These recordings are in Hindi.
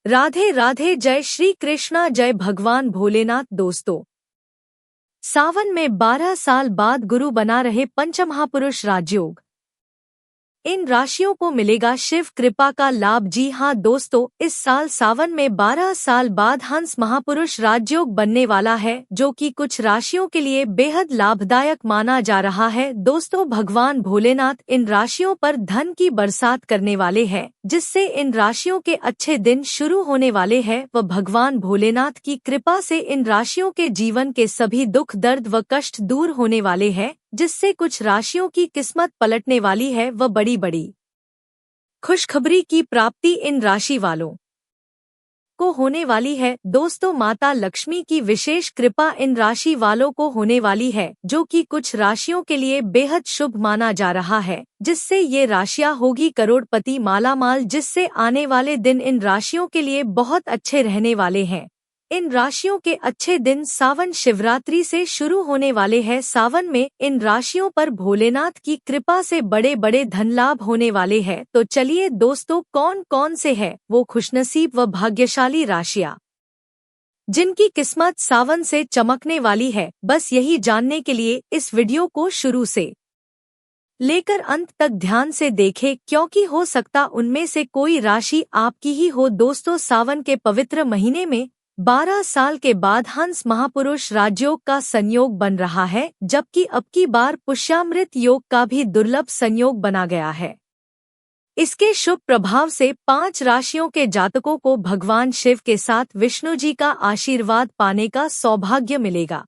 राधे राधे। जय श्री कृष्णा, जय भगवान भोलेनाथ। दोस्तों, सावन में 12 साल बाद गुरु बना रहे पंचमहापुरुष राजयोग, इन राशियों को मिलेगा शिव कृपा का लाभ। जी हां दोस्तों, इस साल सावन में 12 साल बाद हंस महापुरुष राजयोग बनने वाला है, जो कि कुछ राशियों के लिए बेहद लाभदायक माना जा रहा है। दोस्तों, भगवान भोलेनाथ इन राशियों पर धन की बरसात करने वाले हैं, जिससे इन राशियों के अच्छे दिन शुरू होने वाले हैं व भगवान भोलेनाथ की कृपा से इन राशियों के जीवन के सभी दुख दर्द व कष्ट दूर होने वाले हैं, जिससे कुछ राशियों की किस्मत पलटने वाली है व बड़ी बड़ी खुशखबरी की प्राप्ति इन राशि वालों को होने वाली है। दोस्तों, माता लक्ष्मी की विशेष कृपा इन राशि वालों को होने वाली है, जो कि कुछ राशियों के लिए बेहद शुभ माना जा रहा है, जिससे ये राशियां होगी करोड़पति मालामाल, जिससे आने वाले दिन इन राशियों के लिए बहुत अच्छे रहने वाले हैं। इन राशियों के अच्छे दिन सावन शिवरात्रि से शुरू होने वाले हैं। सावन में इन राशियों पर भोलेनाथ की कृपा से बड़े बड़े धन लाभ होने वाले हैं। तो चलिए दोस्तों, कौन कौन से हैं वो खुशनसीब व भाग्यशाली राशियां जिनकी किस्मत सावन से चमकने वाली है, बस यही जानने के लिए इस वीडियो को शुरू से लेकर अंत तक ध्यान से देखें, क्योंकि हो सकता उनमें से कोई राशि आपकी ही हो। दोस्तों, सावन के पवित्र महीने में 12 साल के बाद हंस महापुरुष राजयोग का संयोग बन रहा है, जबकि अब की बार पुष्यामृत योग का भी दुर्लभ संयोग बना गया है। इसके शुभ प्रभाव से 5 राशियों के जातकों को भगवान शिव के साथ विष्णु जी का आशीर्वाद पाने का सौभाग्य मिलेगा।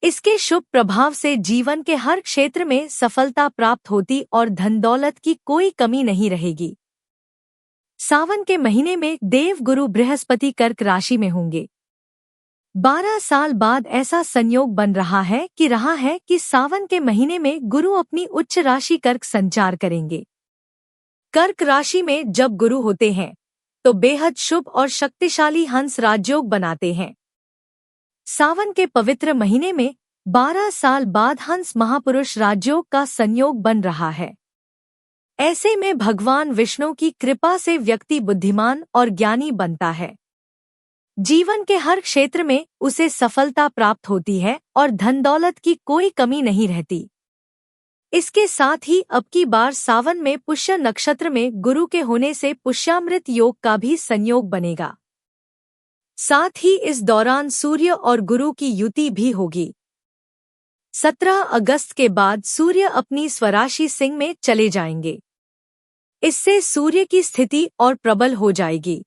इसके शुभ प्रभाव से जीवन के हर क्षेत्र में सफलता प्राप्त होती और धन दौलत की कोई कमी नहीं रहेगी। सावन के महीने में देव गुरु बृहस्पति कर्क राशि में होंगे। 12 साल बाद ऐसा संयोग बन रहा है कि सावन के महीने में गुरु अपनी उच्च राशि कर्क संचार करेंगे। कर्क राशि में जब गुरु होते हैं तो बेहद शुभ और शक्तिशाली हंस राजयोग बनाते हैं। सावन के पवित्र महीने में 12 साल बाद हंस महापुरुष राजयोग का संयोग बन रहा है। ऐसे में भगवान विष्णु की कृपा से व्यक्ति बुद्धिमान और ज्ञानी बनता है। जीवन के हर क्षेत्र में उसे सफलता प्राप्त होती है और धन दौलत की कोई कमी नहीं रहती। इसके साथ ही अब की बार सावन में पुष्य नक्षत्र में गुरु के होने से पुष्यामृत योग का भी संयोग बनेगा। साथ ही इस दौरान सूर्य और गुरु की युति भी होगी। 17 अगस्त के बाद सूर्य अपनी स्वराशि सिंह में चले जाएंगे। इससे सूर्य की स्थिति और प्रबल हो जाएगी।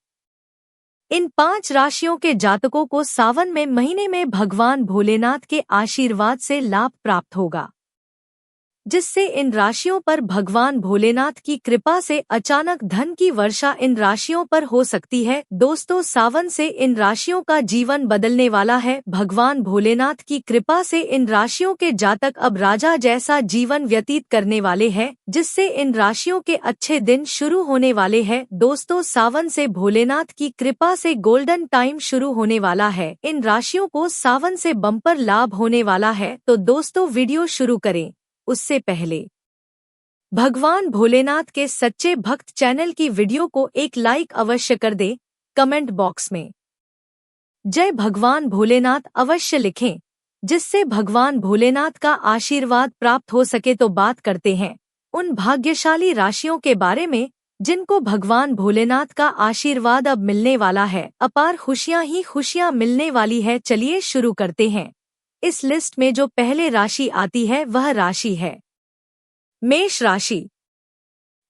इन 5 राशियों के जातकों को सावन में महीने में भगवान भोलेनाथ के आशीर्वाद से लाभ प्राप्त होगा, जिससे इन राशियों पर भगवान भोलेनाथ की कृपा से अचानक धन की वर्षा इन राशियों पर हो सकती है। दोस्तों, सावन से इन राशियों का जीवन बदलने वाला है। भगवान भोलेनाथ की कृपा से इन राशियों के जातक अब राजा जैसा जीवन व्यतीत करने वाले हैं, जिससे इन राशियों के अच्छे दिन शुरू होने वाले हैं। दोस्तों, सावन से भोलेनाथ की कृपा से गोल्डन टाइम शुरू होने वाला है। इन राशियों को सावन से बम्पर लाभ होने वाला है। तो दोस्तों, वीडियो शुरू करें उससे पहले भगवान भोलेनाथ के सच्चे भक्त चैनल की वीडियो को एक लाइक अवश्य कर दें। कमेंट बॉक्स में जय भगवान भोलेनाथ अवश्य लिखें, जिससे भगवान भोलेनाथ का आशीर्वाद प्राप्त हो सके। तो बात करते हैं उन भाग्यशाली राशियों के बारे में जिनको भगवान भोलेनाथ का आशीर्वाद अब मिलने वाला है। अपार खुशियां ही खुशियां मिलने वाली है। चलिए शुरू करते हैं। इस लिस्ट में जो पहले राशि आती है वह राशि है मेष राशि।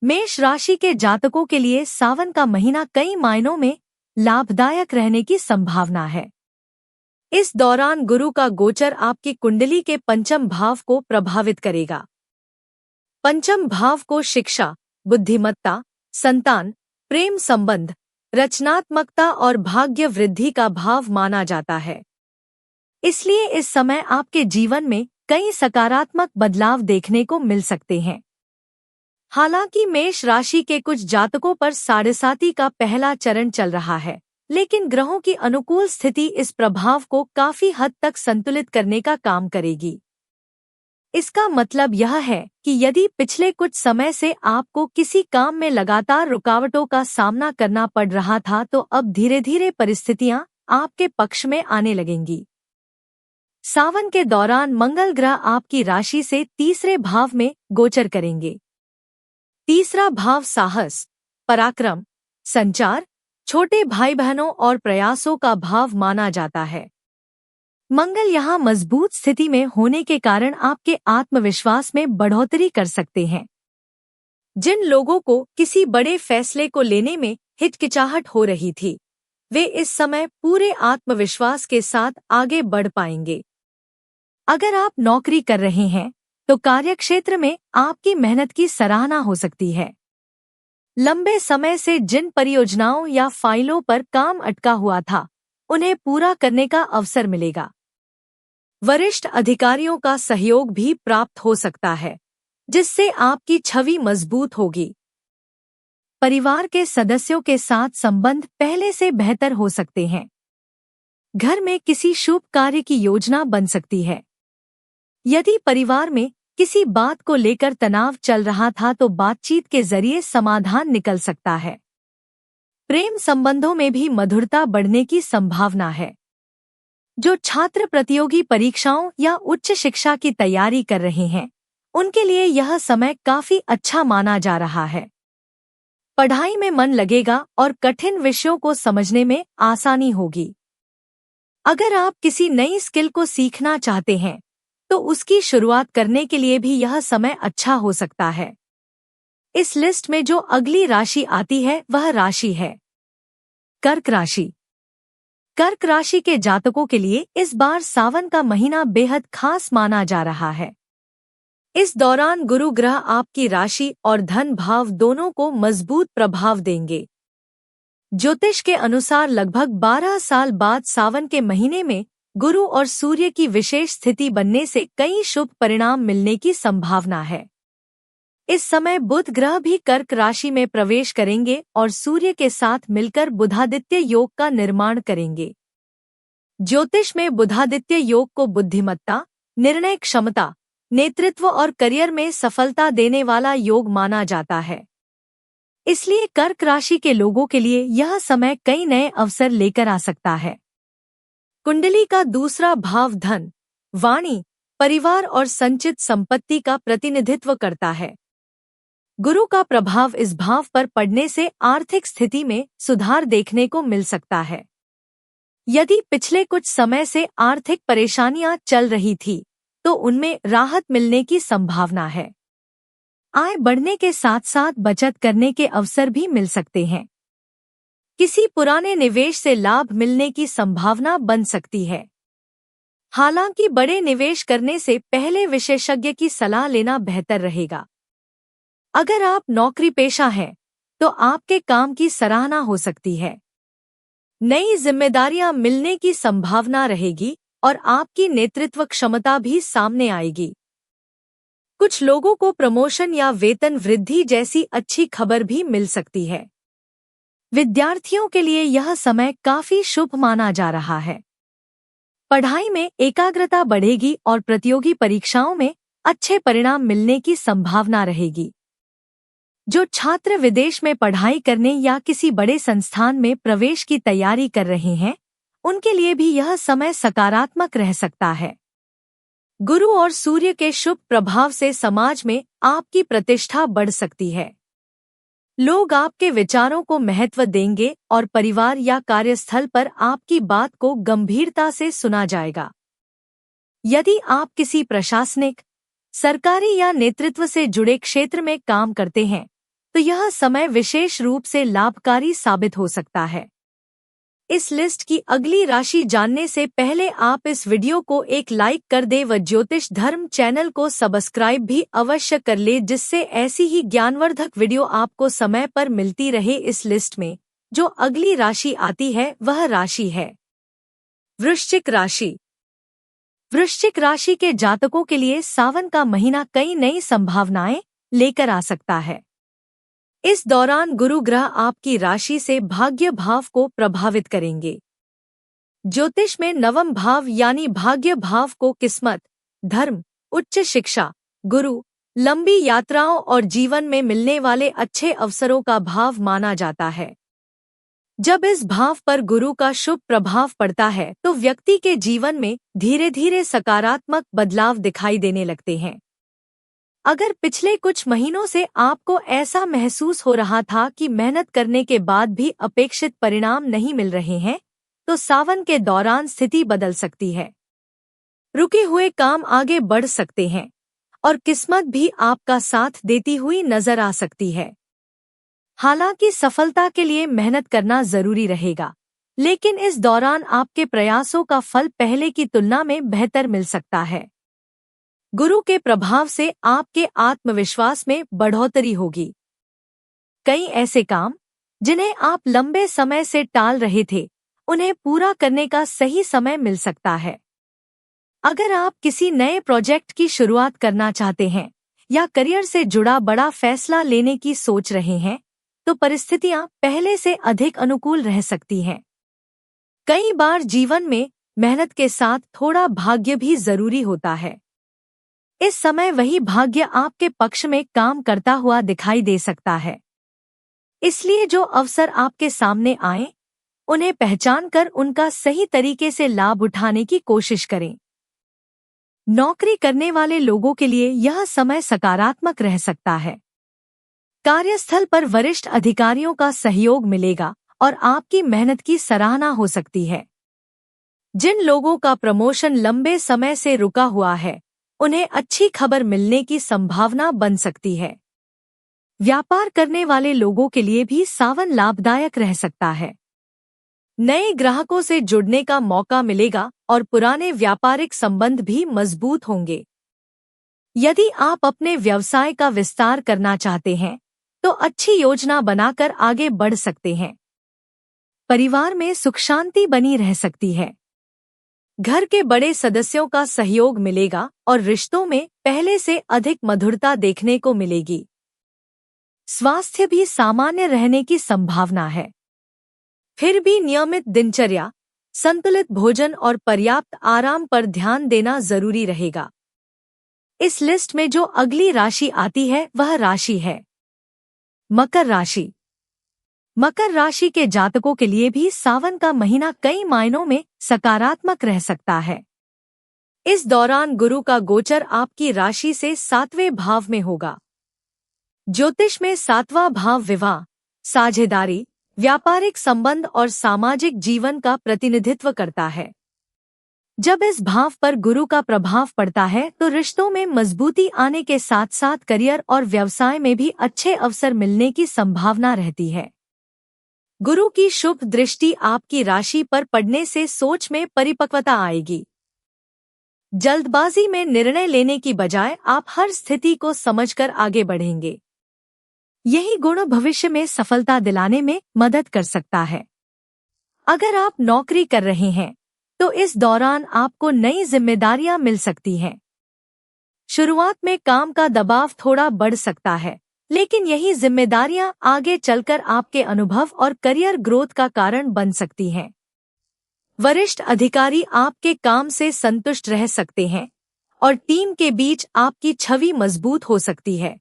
मेष राशि के जातकों के लिए सावन का महीना कई मायनों में लाभदायक रहने की संभावना है। इस दौरान गुरु का गोचर आपकी कुंडली के पंचम भाव को प्रभावित करेगा। पंचम भाव को शिक्षा, बुद्धिमत्ता, संतान, प्रेम संबंध, रचनात्मकता और भाग्य वृद्धि का भाव माना जाता है। इसलिए इस समय आपके जीवन में कई सकारात्मक बदलाव देखने को मिल सकते हैं। हालांकि मेष राशि के कुछ जातकों पर साढ़ेसाती का पहला चरण चल रहा है, लेकिन ग्रहों की अनुकूल स्थिति इस प्रभाव को काफी हद तक संतुलित करने का काम करेगी। इसका मतलब यह है कि यदि पिछले कुछ समय से आपको किसी काम में लगातार रुकावटों का सामना करना पड़ रहा था, तो अब धीरे धीरे परिस्थितियां आपके पक्ष में आने लगेंगी। सावन के दौरान मंगल ग्रह आपकी राशि से तीसरे भाव में गोचर करेंगे। तीसरा भाव साहस, पराक्रम, संचार, छोटे भाई बहनों और प्रयासों का भाव माना जाता है। मंगल यहाँ मजबूत स्थिति में होने के कारण आपके आत्मविश्वास में बढ़ोतरी कर सकते हैं। जिन लोगों को किसी बड़े फैसले को लेने में हिचकिचाहट हो रही थी, वे इस समय पूरे आत्मविश्वास के साथ आगे बढ़ पाएंगे। अगर आप नौकरी कर रहे हैं तो कार्यक्षेत्र में आपकी मेहनत की सराहना हो सकती है। लंबे समय से जिन परियोजनाओं या फाइलों पर काम अटका हुआ था, उन्हें पूरा करने का अवसर मिलेगा। वरिष्ठ अधिकारियों का सहयोग भी प्राप्त हो सकता है, जिससे आपकी छवि मजबूत होगी। परिवार के सदस्यों के साथ संबंध पहले से बेहतर हो सकते हैं। घर में किसी शुभ कार्य की योजना बन सकती है। यदि परिवार में किसी बात को लेकर तनाव चल रहा था, तो बातचीत के जरिए समाधान निकल सकता है। प्रेम संबंधों में भी मधुरता बढ़ने की संभावना है। जो छात्र प्रतियोगी परीक्षाओं या उच्च शिक्षा की तैयारी कर रहे हैं, उनके लिए यह समय काफी अच्छा माना जा रहा है। पढ़ाई में मन लगेगा और कठिन विषयों को समझने में आसानी होगी। अगर आप किसी नई स्किल को सीखना चाहते हैं, तो उसकी शुरुआत करने के लिए भी यह समय अच्छा हो सकता है। इस लिस्ट में जो अगली राशि आती है वह राशि है कर्क राशि। कर्क राशि के जातकों के लिए इस बार सावन का महीना बेहद खास माना जा रहा है। इस दौरान गुरु ग्रह आपकी राशि और धन भाव दोनों को मजबूत प्रभाव देंगे। ज्योतिष के अनुसार लगभग 12 साल बाद सावन के महीने में गुरु और सूर्य की विशेष स्थिति बनने से कई शुभ परिणाम मिलने की संभावना है। इस समय बुध ग्रह भी कर्क राशि में प्रवेश करेंगे और सूर्य के साथ मिलकर बुधादित्य योग का निर्माण करेंगे। ज्योतिष में बुधादित्य योग को बुद्धिमत्ता, निर्णय क्षमता, नेतृत्व और करियर में सफलता देने वाला योग माना जाता है। इसलिए कर्क राशि के लोगों के लिए यह समय कई नए अवसर लेकर आ सकता है। कुंडली का दूसरा भाव धन, वाणी, परिवार और संचित संपत्ति का प्रतिनिधित्व करता है। गुरु का प्रभाव इस भाव पर पड़ने से आर्थिक स्थिति में सुधार देखने को मिल सकता है। यदि पिछले कुछ समय से आर्थिक परेशानियां चल रही थी, तो उनमें राहत मिलने की संभावना है। आय बढ़ने के साथ साथ बचत करने के अवसर भी मिल सकते हैं। किसी पुराने निवेश से लाभ मिलने की संभावना बन सकती है। हालांकि बड़े निवेश करने से पहले विशेषज्ञ की सलाह लेना बेहतर रहेगा। अगर आप नौकरी पेशा हैं, तो आपके काम की सराहना हो सकती है। नई जिम्मेदारियां मिलने की संभावना रहेगी और आपकी नेतृत्व क्षमता भी सामने आएगी। कुछ लोगों को प्रमोशन या वेतन वृद्धि जैसी अच्छी खबर भी मिल सकती है। विद्यार्थियों के लिए यह समय काफी शुभ माना जा रहा है। पढ़ाई में एकाग्रता बढ़ेगी और प्रतियोगी परीक्षाओं में अच्छे परिणाम मिलने की संभावना रहेगी। जो छात्र विदेश में पढ़ाई करने या किसी बड़े संस्थान में प्रवेश की तैयारी कर रहे हैं, उनके लिए भी यह समय सकारात्मक रह सकता है। गुरु और सूर्य के शुभ प्रभाव से समाज में आपकी प्रतिष्ठा बढ़ सकती है। लोग आपके विचारों को महत्व देंगे और परिवार या कार्यस्थल पर आपकी बात को गंभीरता से सुना जाएगा। यदि आप किसी प्रशासनिक, सरकारी या नेतृत्व से जुड़े क्षेत्र में काम करते हैं, तो यह समय विशेष रूप से लाभकारी साबित हो सकता है। इस लिस्ट की अगली राशि जानने से पहले आप इस वीडियो को एक लाइक कर दें व ज्योतिष धर्म चैनल को सब्सक्राइब भी अवश्य कर ले, जिससे ऐसी ही ज्ञानवर्धक वीडियो आपको समय पर मिलती रहे। इस लिस्ट में जो अगली राशि आती है वह राशि है वृश्चिक राशि। वृश्चिक राशि के जातकों के लिए सावन का महीना कई नई संभावनाएं लेकर आ सकता है। इस दौरान गुरु ग्रह आपकी राशि से भाग्य भाव को प्रभावित करेंगे। ज्योतिष में नवम भाव यानी भाग्य भाव को किस्मत, धर्म, उच्च शिक्षा, गुरु, लंबी यात्राओं और जीवन में मिलने वाले अच्छे अवसरों का भाव माना जाता है। जब इस भाव पर गुरु का शुभ प्रभाव पड़ता है तो व्यक्ति के जीवन में धीरे धीरे सकारात्मक बदलाव दिखाई देने लगते हैं। अगर पिछले कुछ महीनों से आपको ऐसा महसूस हो रहा था कि मेहनत करने के बाद भी अपेक्षित परिणाम नहीं मिल रहे हैं, तो सावन के दौरान स्थिति बदल सकती है। रुके हुए काम आगे बढ़ सकते हैं और किस्मत भी आपका साथ देती हुई नजर आ सकती है। हालांकि सफलता के लिए मेहनत करना जरूरी रहेगा, लेकिन इस दौरान आपके प्रयासों का फल पहले की तुलना में बेहतर मिल सकता है। गुरु के प्रभाव से आपके आत्मविश्वास में बढ़ोतरी होगी। कई ऐसे काम जिन्हें आप लंबे समय से टाल रहे थे, उन्हें पूरा करने का सही समय मिल सकता है। अगर आप किसी नए प्रोजेक्ट की शुरुआत करना चाहते हैं या करियर से जुड़ा बड़ा फैसला लेने की सोच रहे हैं, तो परिस्थितियां पहले से अधिक अनुकूल रह सकती हैं। कई बार जीवन में मेहनत के साथ थोड़ा भाग्य भी जरूरी होता है। इस समय वही भाग्य आपके पक्ष में काम करता हुआ दिखाई दे सकता है। इसलिए जो अवसर आपके सामने आए, उन्हें पहचानकर उनका सही तरीके से लाभ उठाने की कोशिश करें। नौकरी करने वाले लोगों के लिए यह समय सकारात्मक रह सकता है। कार्यस्थल पर वरिष्ठ अधिकारियों का सहयोग मिलेगा और आपकी मेहनत की सराहना हो सकती है। जिन लोगों का प्रमोशन लंबे समय से रुका हुआ है, उन्हें अच्छी खबर मिलने की संभावना बन सकती है। व्यापार करने वाले लोगों के लिए भी सावन लाभदायक रह सकता है। नए ग्राहकों से जुड़ने का मौका मिलेगा और पुराने व्यापारिक संबंध भी मजबूत होंगे। यदि आप अपने व्यवसाय का विस्तार करना चाहते हैं, तो अच्छी योजना बनाकर आगे बढ़ सकते हैं। परिवार में सुख शांति बनी रह सकती है। घर के बड़े सदस्यों का सहयोग मिलेगा और रिश्तों में पहले से अधिक मधुरता देखने को मिलेगी। स्वास्थ्य भी सामान्य रहने की संभावना है। फिर भी नियमित दिनचर्या, संतुलित भोजन और पर्याप्त आराम पर ध्यान देना जरूरी रहेगा। इस लिस्ट में जो अगली राशि आती है वह राशि है मकर राशि। मकर राशि के जातकों के लिए भी सावन का महीना कई मायनों में सकारात्मक रह सकता है। इस दौरान गुरु का गोचर आपकी राशि से 7वें भाव में होगा। ज्योतिष में 7वां भाव विवाह, साझेदारी, व्यापारिक संबंध और सामाजिक जीवन का प्रतिनिधित्व करता है। जब इस भाव पर गुरु का प्रभाव पड़ता है तो रिश्तों में मजबूती आने के साथ साथ करियर और व्यवसाय में भी अच्छे अवसर मिलने की संभावना रहती है। गुरु की शुभ दृष्टि आपकी राशि पर पड़ने से सोच में परिपक्वता आएगी। जल्दबाजी में निर्णय लेने की बजाय आप हर स्थिति को समझकर आगे बढ़ेंगे। यही गुण भविष्य में सफलता दिलाने में मदद कर सकता है। अगर आप नौकरी कर रहे हैं, तो इस दौरान आपको नई जिम्मेदारियां मिल सकती हैं। शुरुआत में काम का दबाव थोड़ा बढ़ सकता है, लेकिन यही जिम्मेदारियां आगे चलकर आपके अनुभव और करियर ग्रोथ का कारण बन सकती हैं। वरिष्ठ अधिकारी आपके काम से संतुष्ट रह सकते हैं और टीम के बीच आपकी छवि मजबूत हो सकती है।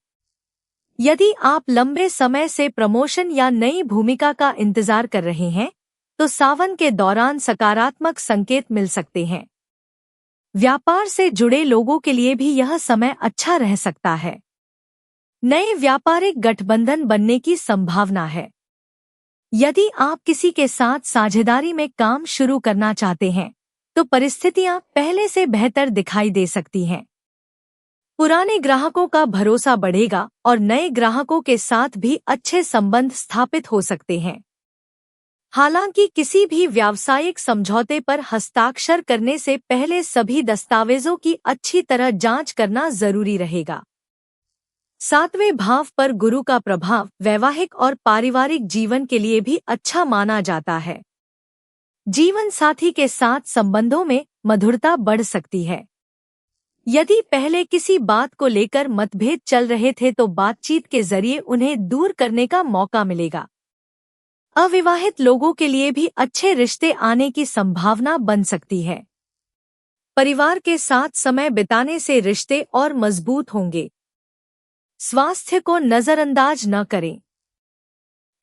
यदि आप लंबे समय से प्रमोशन या नई भूमिका का इंतजार कर रहे हैं, तो सावन के दौरान सकारात्मक संकेत मिल सकते हैं। व्यापार से जुड़े लोगों के लिए भी यह समय अच्छा रह सकता है। नए व्यापारिक गठबंधन बनने की संभावना है। यदि आप किसी के साथ साझेदारी में काम शुरू करना चाहते हैं, तो परिस्थितियां पहले से बेहतर दिखाई दे सकती हैं। पुराने ग्राहकों का भरोसा बढ़ेगा और नए ग्राहकों के साथ भी अच्छे संबंध स्थापित हो सकते हैं। हालांकि किसी भी व्यावसायिक समझौते पर हस्ताक्षर करने से पहले सभी दस्तावेजों की अच्छी तरह जांच करना जरूरी रहेगा। 7वें भाव पर गुरु का प्रभाव वैवाहिक और पारिवारिक जीवन के लिए भी अच्छा माना जाता है। जीवन साथी के साथ संबंधों में मधुरता बढ़ सकती है। यदि पहले किसी बात को लेकर मतभेद चल रहे थे तो बातचीत के जरिए उन्हें दूर करने का मौका मिलेगा। अविवाहित लोगों के लिए भी अच्छे रिश्ते आने की संभावना बन सकती है। परिवार के साथ समय बिताने से रिश्ते और मजबूत होंगे। स्वास्थ्य को नजरअंदाज न करें।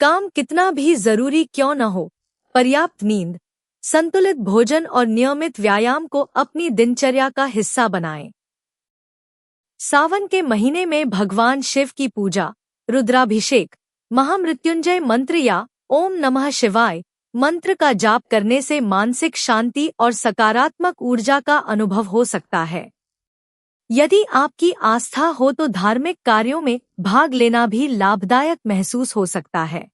काम कितना भी जरूरी क्यों न हो, पर्याप्त नींद, संतुलित भोजन और नियमित व्यायाम को अपनी दिनचर्या का हिस्सा बनाएं। सावन के महीने में भगवान शिव की पूजा, रुद्राभिषेक, महामृत्युंजय मंत्र या ओम नमः शिवाय मंत्र का जाप करने से मानसिक शांति और सकारात्मक ऊर्जा का अनुभव हो सकता है। यदि आपकी आस्था हो तो धार्मिक कार्यों में भाग लेना भी लाभदायक महसूस हो सकता है।